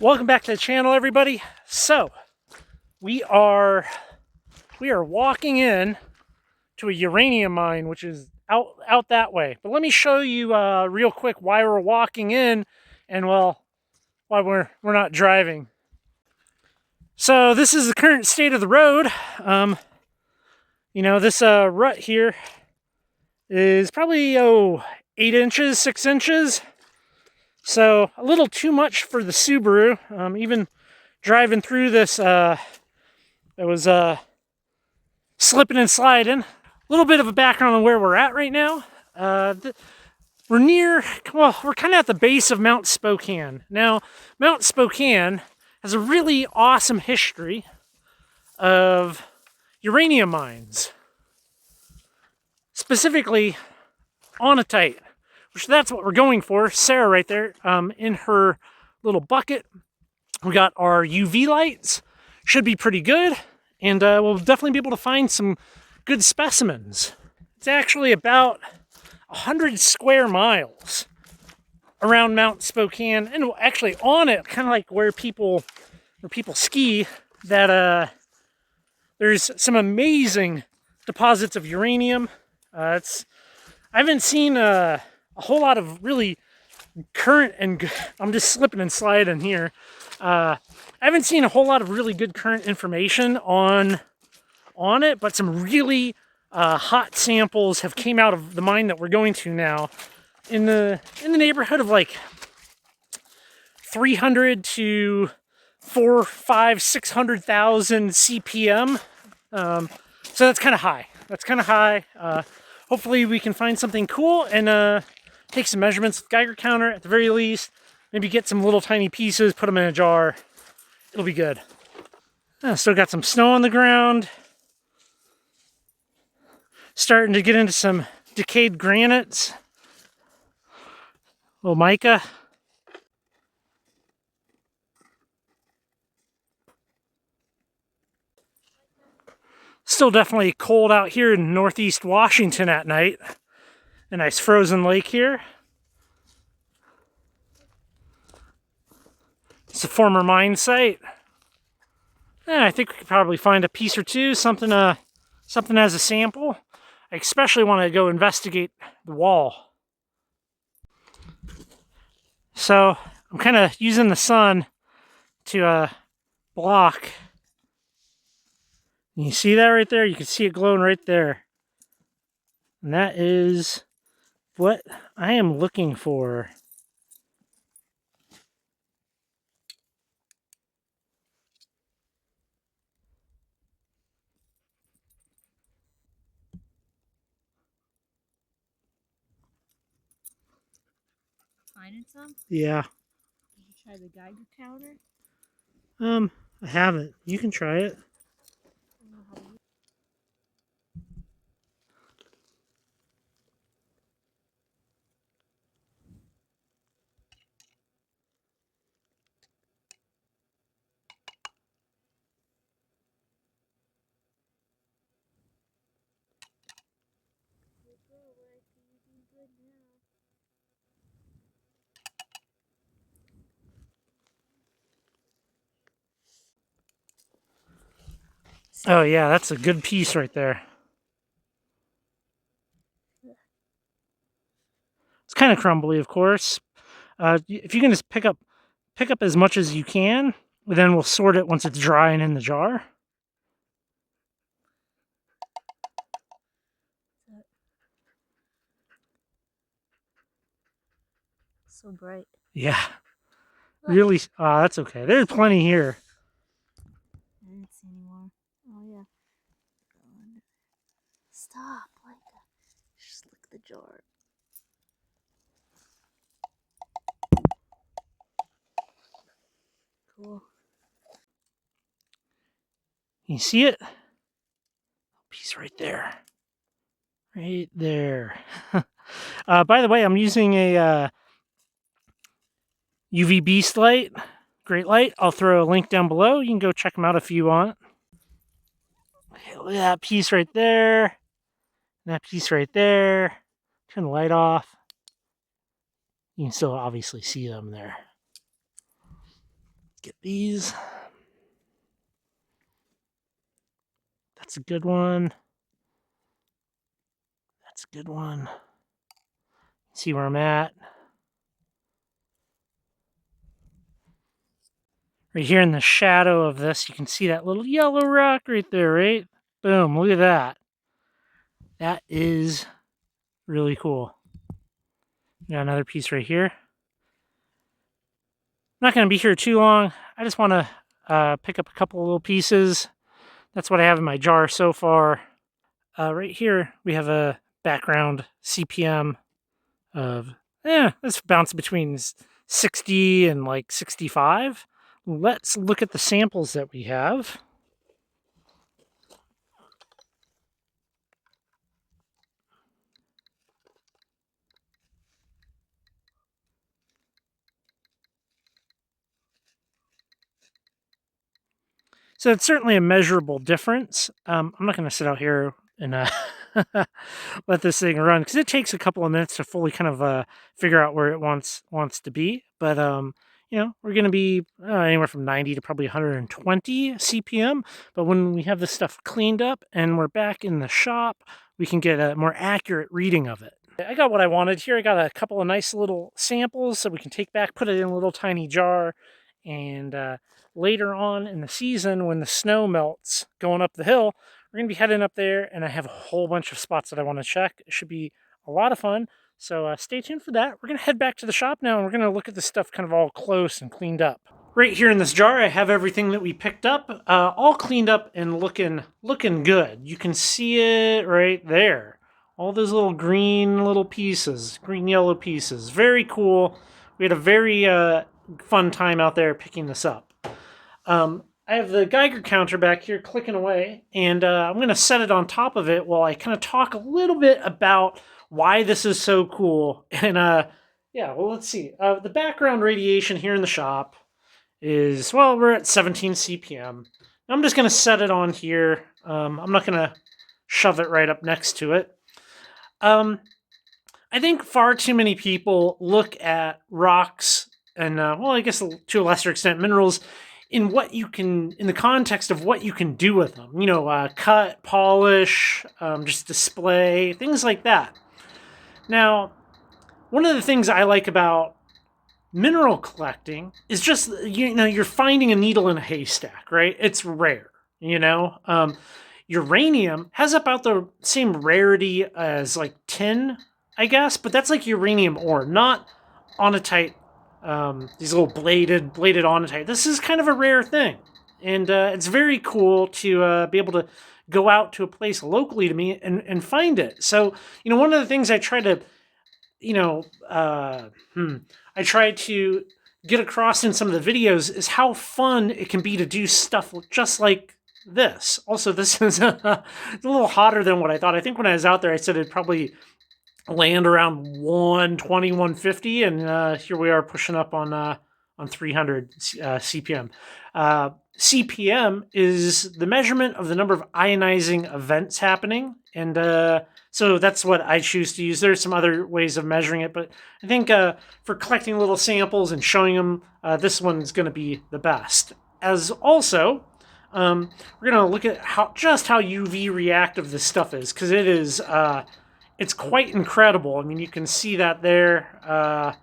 Welcome back to the channel, everybody. So we are walking in to a uranium mine, which is out that way. But let me show you real quick why we're walking in, and well, why we're not driving. So this is the current state of the road. This rut here is probably 8 inches, 6 inches. So a little too much for the Subaru. Even driving through this, it was slipping and sliding. A little bit of a background on where we're at right now. We're kind of at the base of Mount Spokane. Now, Mount Spokane has a really awesome history of uranium mines. Specifically, Autunite, which that's what we're going for. Sarah right there in her little bucket. We got our UV lights. Should be pretty good. And we'll definitely be able to find some good specimens. It's actually about 100 square miles around Mount Spokane. And actually on it, kind of like where people ski, that there's some amazing deposits of uranium. I haven't seen a whole lot of really current and I'm just slipping and sliding here. I haven't seen a whole lot of really good current information on it, but some really hot samples have came out of the mine that we're going to now in the neighborhood of like 300 to 4, 5, 600,000 CPM. So that's kind of high. Hopefully we can find something cool and take some measurements with Geiger counter at the very least. Maybe get some little tiny pieces, put them in a jar. It'll be good. Still got some snow on the ground. Starting to get into some decayed granites. Little mica. Still definitely cold out here in northeast Washington at night. A nice frozen lake here. It's a former mine site. I think we could probably find a piece or two, something as a sample. I especially want to go investigate the wall. So I'm kind of using the sun to block. You see that right there? You can see it glowing right there. And that is what I am looking for. Finding some? Yeah. Did you try the Geiger counter? I haven't. You can try it. Oh yeah, that's a good piece right there. It's kind of crumbly, of course. If you can just pick up as much as you can, then we'll sort it once it's dry and in the jar. So bright. Yeah. Really? That's okay. There's plenty here. I didn't see any more. Oh yeah. Stop, like just lick the jar. Cool. You see it? Piece right there. Right there. By the way, I'm using a UV Beast light. Great light. I'll throw a link down below. You can go check them out if you want. Okay, look at that piece right there. That piece right there. Turn the light off. You can still obviously see them there. Get these. That's a good one. That's a good one. See where I'm at. Right here in the shadow of this, you can see that little yellow rock right there, right? Boom, look at that. That is really cool. Got another piece right here. I'm not going to be here too long. I just want to pick up a couple of little pieces. That's what I have in my jar so far. Right here, we have a background CPM of, this bounce between 60 and like 65. Let's look at the samples that we have. So it's certainly a measurable difference. I'm not going to sit out here and let this thing run because it takes a couple of minutes to fully kind of figure out where it wants to be. But we're going to be anywhere from 90 to probably 120 CPM. But when we have this stuff cleaned up and we're back in the shop, we can get a more accurate reading of it. I got what I wanted here. I got a couple of nice little samples so we can take back, put it in a little tiny jar, and later on in the season when the snow melts going up the hill, we're going to be heading up there, and I have a whole bunch of spots that I want to check. It should be a lot of fun, so stay tuned for that. We're going to head back to the shop now, and we're going to look at this stuff kind of all close and cleaned up. Right here in this jar, I have everything that we picked up, all cleaned up and looking good. You can see it right there. All those little green little pieces, green yellow pieces. Very cool. We had a very fun time out there picking this up. I have the Geiger counter back here clicking away, and I'm going to set it on top of it while I kind of talk a little bit about why this is so cool. And let's see. The background radiation here in the shop is, we're at 17 CPM. I'm just going to set it on here. I'm not going to shove it right up next to it. I think far too many people look at rocks and, I guess to a lesser extent, minerals in the context of what you can do with them. Cut, polish, just display, things like that. Now, one of the things I like about mineral collecting is just, you're finding a needle in a haystack, right? It's rare, Uranium has about the same rarity as like tin, I guess, but that's like uranium ore, not Autunite, these little bladed Autunite. This is kind of a rare thing, and it's very cool to be able to go out to a place locally to me and find it. So, one of the things I try to, I try to get across in some of the videos is how fun it can be to do stuff just like this. Also, this is a little hotter than what I thought. I think when I was out there, I said it'd probably land around 120, 150, and here we are pushing up on 300 CPM. CPM is the measurement of the number of ionizing events happening, and so that's what I choose to use. There's some other ways of measuring it, but I think for collecting little samples and showing them, this one's going to be the best. As also, we're going to look at how UV reactive this stuff is, because it is it's quite incredible. I mean, you can see that there.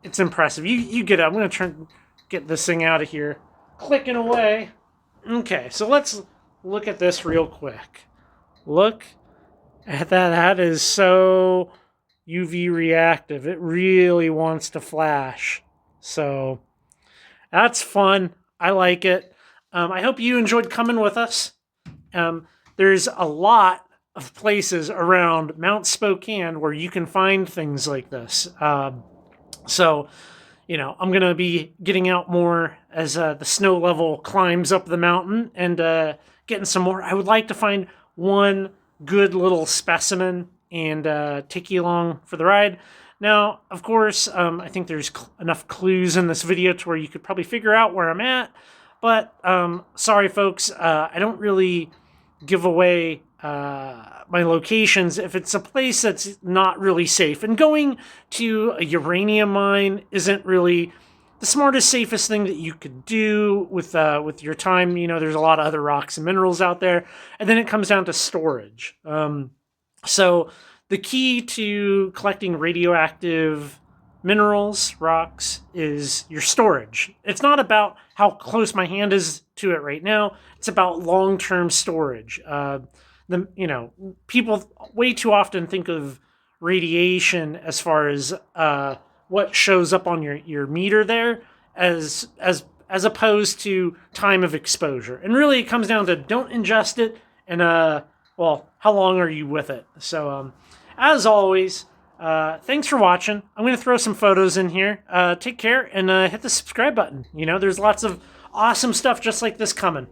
It's impressive. You get it. I'm going to get this thing out of here. Clicking away. Okay, so let's look at this real quick. Look at that. That is so UV reactive. It really wants to flash. So that's fun. I like it. I hope you enjoyed coming with us. There's a lot of places around Mount Spokane where you can find things like this. So, I'm going to be getting out more as the snow level climbs up the mountain and getting some more. I would like to find one good little specimen and take you along for the ride. Now, of course, I think there's enough clues in this video to where you could probably figure out where I'm at. But sorry, folks, I don't really give away my locations if it's a place that's not really safe. And going to a uranium mine isn't really the smartest, safest thing that you could do with your time. You know, there's a lot of other rocks and minerals out there, and then it comes down to storage. So the key to collecting radioactive minerals, rocks, is your storage. It's not about how close my hand is to it right now. It's about long-term storage. People way too often think of radiation as far as what shows up on your meter there as opposed to time of exposure. And really, it comes down to don't ingest it and how long are you with it? So as always, thanks for watching. I'm going to throw some photos in here. Take care and hit the subscribe button. You know, there's lots of awesome stuff just like this coming.